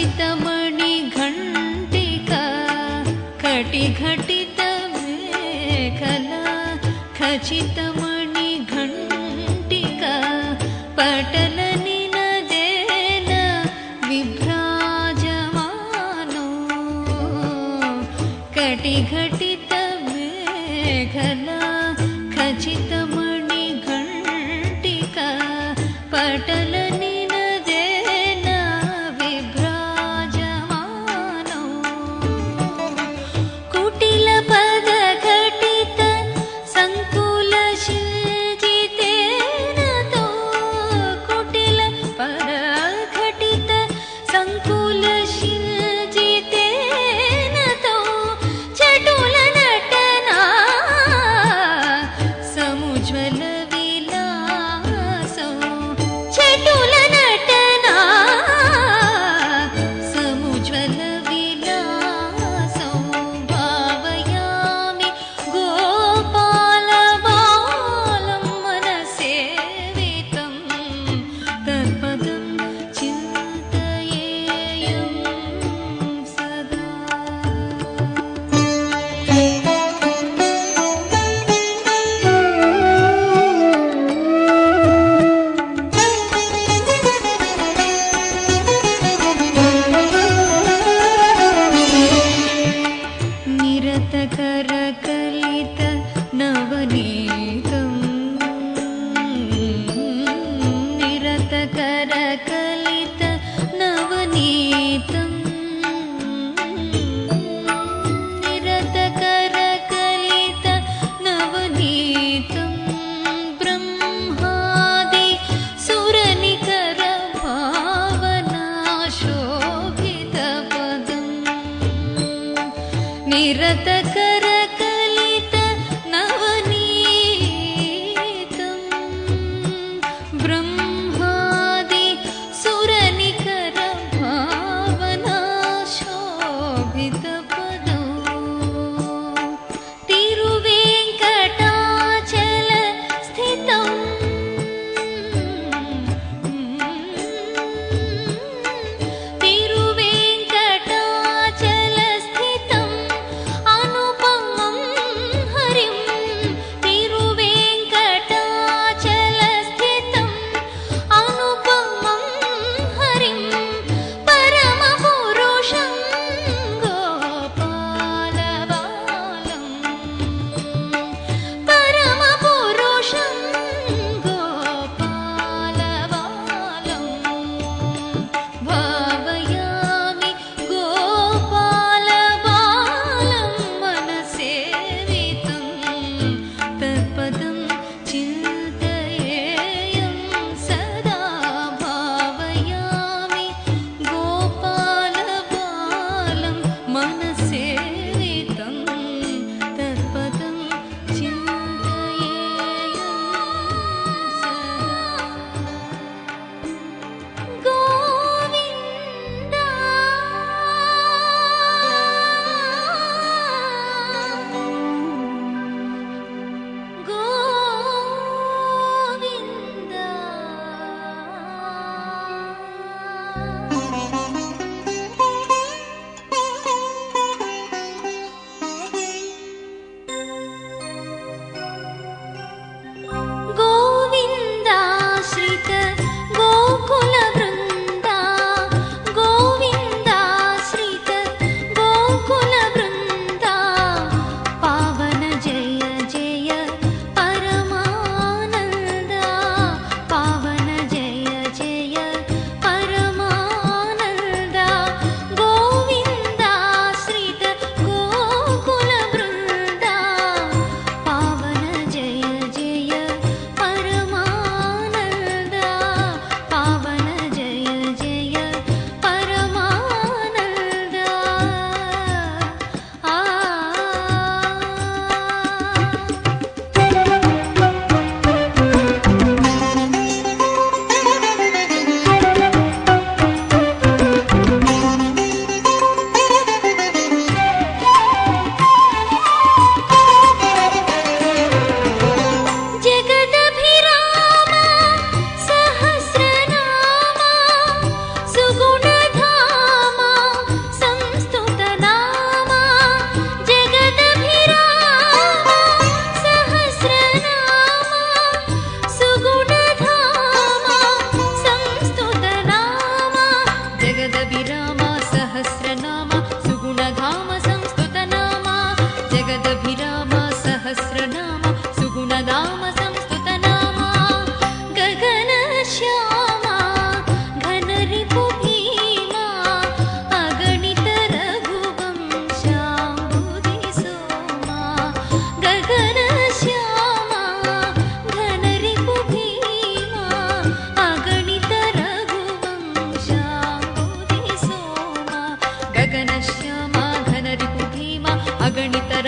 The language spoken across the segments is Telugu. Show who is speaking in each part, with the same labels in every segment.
Speaker 1: खचितमणिघण्टिका कटिघटितमेखला खचितमणिघण्टिका पटलनिनदेन विभ्राजमानो कटिघटितमेखला खचितमणिघण्टिका पटलनिनदेन विभ्राजमानो कुटिलपदघटित सङ्कुलशिल्जितेन तो कुटिलपदघटित सङ्कुलशिल्जितेन तो चटुल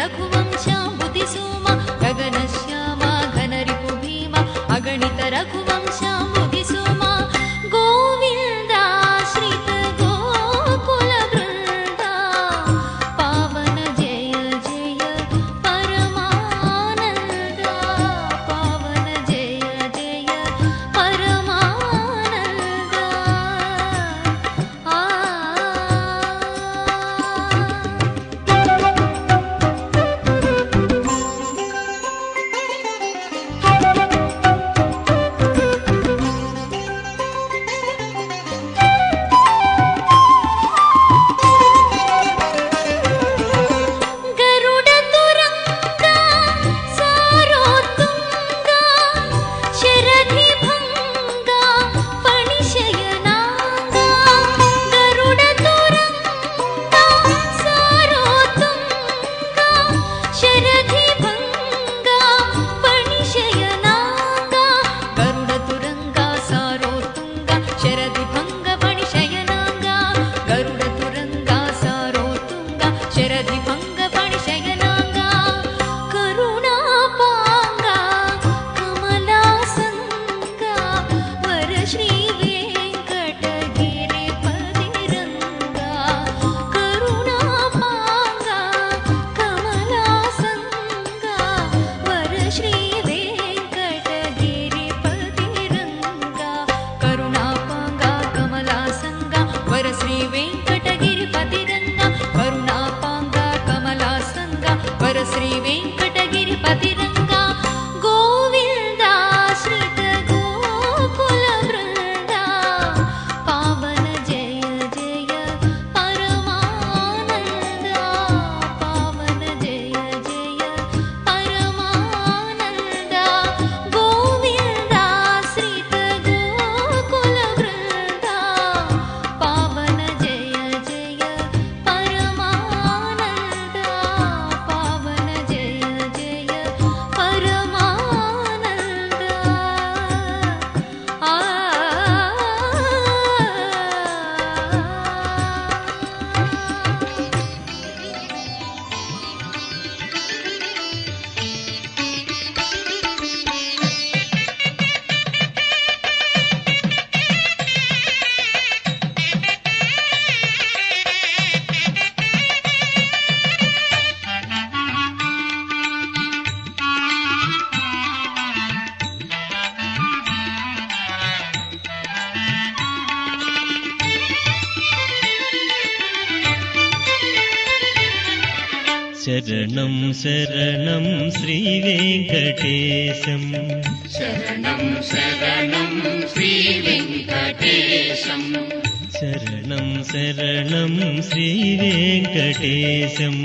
Speaker 1: रघुवंशाम्बुधिसूमा गगनश्यामा घनरिपु भीमा अगणित रघुवंशाम्बुधिसूमा गोविन्दाश्रित गोकुलवृन्दा पावन जय जय परमानन्दा पावन जय जय परमानन्दा गरुडतुरङ्गा सारोत्तुङ्गा शरधिभङ्गा फणिशयनाङ्गा गरुडतुरङ्गा सारोत्तुङ्गा शरधिभङ्गा फणिशयनाङ्गा गरुडतुरङ्गा सारोत्तुङ्गा शरधिभङ्ग फणिशयनाङ्गा गरुडतुरङ्गा सारोत्तुङ्गा शरधिभङ्ग फणिशयनाङ्गा करुणापाङ्गा कमलासङ्गा वरश्री वेङ्कटगिरिपतिरङ्गा करुणापाङ्गा कमलासङ्गा वरश्री वेङ्कटगिरिपतिरङ्गा करुणापाङ्गा कमलासङ्गा वरश्री वेङ्कटगिरिपतिरङ्गा करुणापाङ्गा कमलासङ्गा वरश्री वेङ्कटगिरिपतिरङ्गा गोविन्दाश्रित गोकुलवृन्दा पावन जय जय परमानन्दा पावन जय जय परमानन्दा गोविन्दाश्रित गोकुलवृन्दा पावन जय जय परमानन्दा पावन जय जय परमानन्दा
Speaker 2: శరణం శరణం శ్రీ వెంకటేశం
Speaker 3: శరణం శరణం శ్రీ వెంకటేశం
Speaker 2: శరణం శరణం శ్రీ వెంకటేశం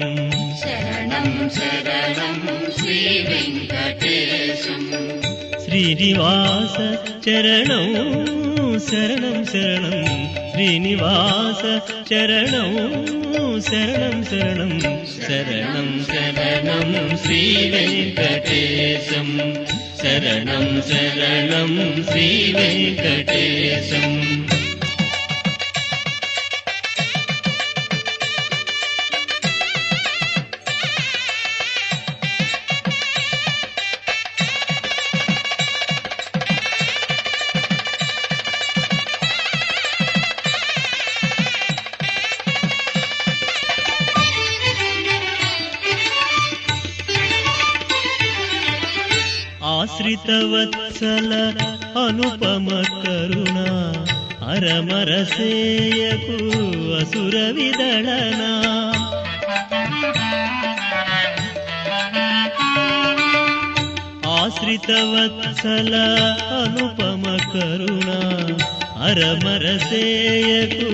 Speaker 3: శరణం శరణం శ్రీ వెంకటేశం
Speaker 2: శ్రీనివాస చరణం శరణం శరణం శ్రీనివాస చరణం శరణం శరణం శరణం శరణం శ్రీ వెంకటేశం శరణం శరణం శ్రీ వెంకటేశం ఆశ్రితవత్సల అనుపమ కరుణ అరమరసేయకు అసుర విదళనా ఆశ్రితవత్సల అనుపమ కరుణ అరమరసేయకు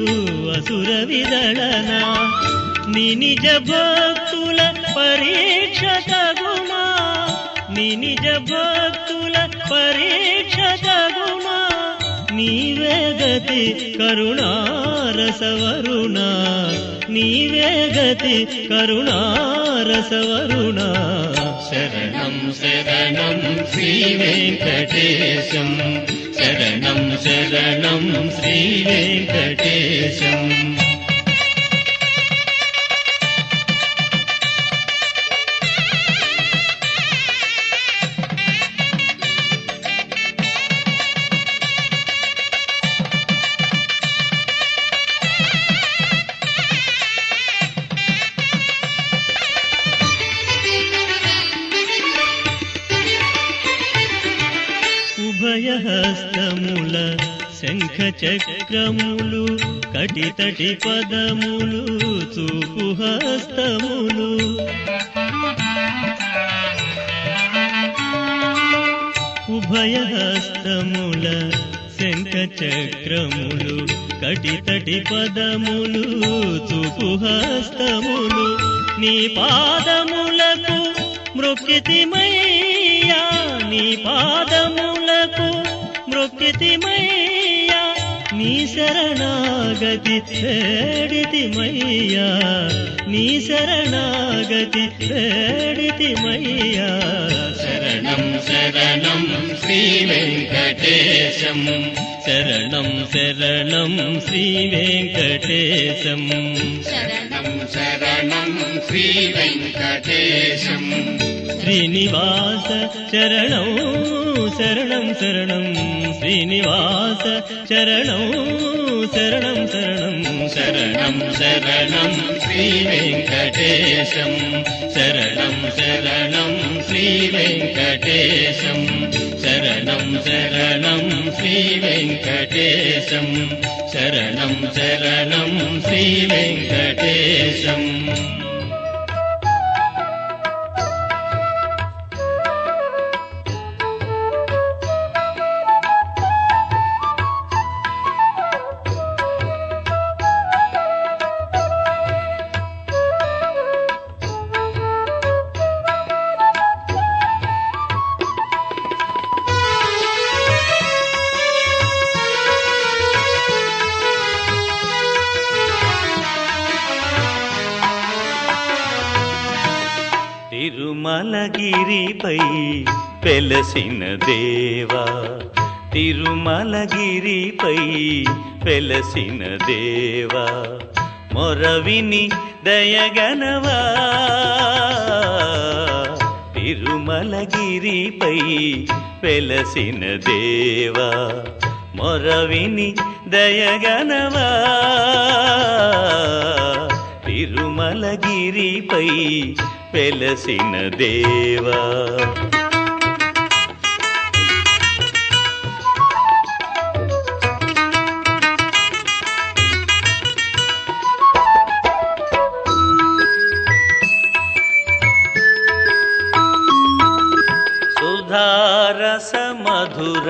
Speaker 2: అసుర విదళనా నీ నిజ భక్తుల పరీక్ష తగుమా నీ నిజ భక్తుల పరీక్ష తగుమా నీవే గతి కరుణారసవరుణ నీవే గతి కరుణారసవరుణ శరణం శరణం శ్రీ వెంకటేశం శరణం శరణం శ్రీ వెంకటేశం హస్తముల శంఖ చక్రములు కటితటి పదములు చూపు హస్తములు ఉభయ హస్తముల శంఖ చక్రములు కటితటి పదములు చూపు హస్తములు నీ పాదములకు మృక్కితిమయ్యా నీ పాదములకు మృక్కితిమయ్యా నీ శరణాగతి వేడితిమయ్యా నీ శరణాగతి వేడితిమయ్యా
Speaker 3: శరణం శరణం శ్రీ వెంకటేశం
Speaker 2: శరణం శరణం శ్రీ వెంకటేశం
Speaker 3: శరణం శరణం శ్రీ వెంకటేశం
Speaker 2: శ్రీనివాస శరణం శరణం శరణం శ్రీనివాస శరణం శరణం శరణం
Speaker 3: శరణం శరణం శ్రీ వెంకటేశం శరణం శరణం శ్రీ వెంకటేశం శరణం శరణం శ్రీ వెంకటేశం శరణం శరణం శ్రీ వెంకటేశం
Speaker 2: తిరుమలగిరిపై వెలసిన దేవా తిరుమలగిరిపై వెలసిన దేవా మొరవిని దయగనవా తిరుమలగిరిపై వెలసిన దేవా మొరవిని దయగనవా తిరుమలగిరిపై వెలసిన దేవా సుధారస మధుర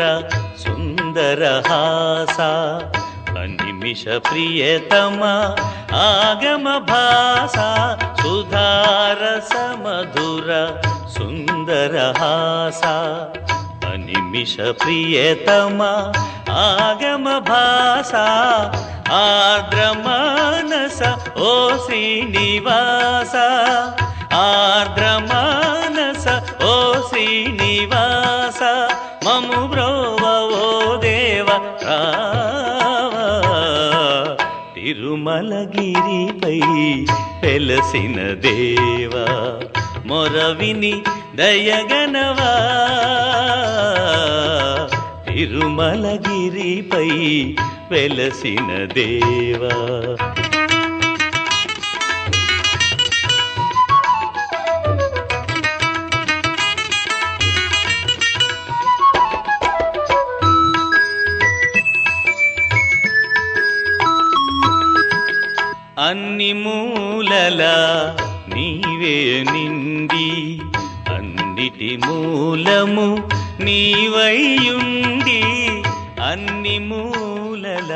Speaker 2: సుందరహాస అనిమిష ప్రియతమ ఆగమ భాస సుధారస మధుర సుందరహాస అనిమిష ప్రియతమ ఆగమ భాస ఆర్ద్రమానస ఓ శ్రీనివాస ఆర్ద్రమానస ఓ శ్రీనివాస మము బ్రోవ ఓ దేవ రావా తిరుమలగిరిపై వెలసిన దేవా మొరవిని దయగనవా తిరుమలగిరిపై వెలసిన దేవా అన్ని మూలల నీవే నిండి అన్నిటి మూలము నీవైయుండి అన్ని మూలల